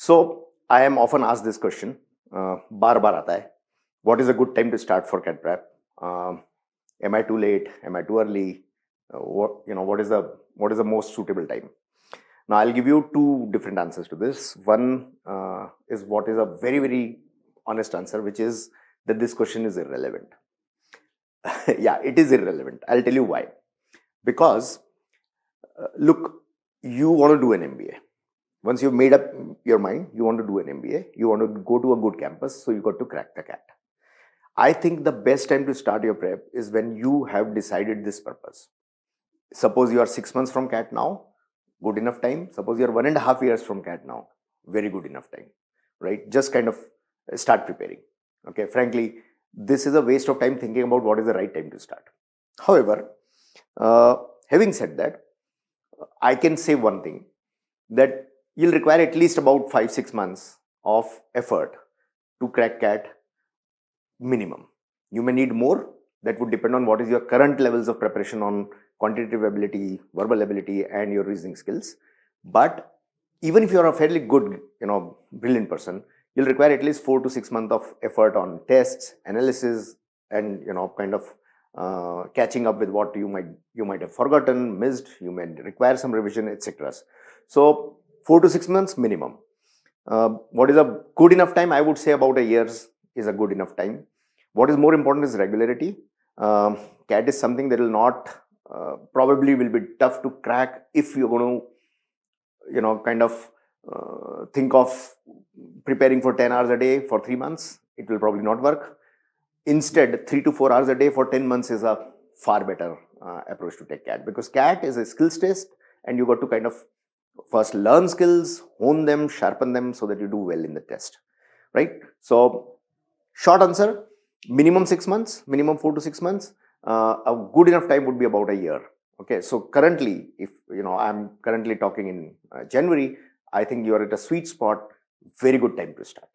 So I am often asked this question, बार बार आता है, what is a good time to start for CAT prep? Am I too late? Am I too early? What is the most suitable time? Now I'll give you two different answers to this. One is what is a very, very honest answer, which is that this question is irrelevant. Yeah, it is irrelevant. I'll tell you why. Because look, you want to do an MBA. Once you've made up your mind, you want to do an MBA, you want to go to a good campus, so you got to crack the CAT. I think the best time to start your prep is when you have decided this purpose. Suppose you are 6 months from CAT now, good enough time. Suppose you are 1.5 years from CAT now, very good enough time, right? Just kind of start preparing. Okay, frankly, this is a waste of time thinking about what is the right time to start. However, having said that, I can say one thing, that you'll require at least about 5-6 months of effort to crack CAT minimum. You may need more. That would depend on what is your current levels of preparation on quantitative ability, verbal ability, and your reasoning skills. But even if you are a fairly good, brilliant person, you'll require at least 4 to 6 months of effort on tests, analysis, and kind of catching up with what you might have forgotten, missed. You may require some revision, etc. So 4 to 6 months minimum. What is a good enough time? I would say about a year is a good enough time. What is more important is regularity. CAT is something that will not, probably will be tough to crack if you're going to, kind of think of preparing for 10 hours a day for 3 months. It will probably not work. Instead, 3 to 4 hours a day for 10 months is a far better approach to take CAT, because CAT is a skills test and you got to kind of first learn skills, hone them, sharpen them so that you do well in the test, right? So short answer, minimum 6 months, minimum 4 to 6 months. A good enough time would be about a year. Okay, so currently, if I'm currently talking in January, I think you are at a sweet spot, very good time to start.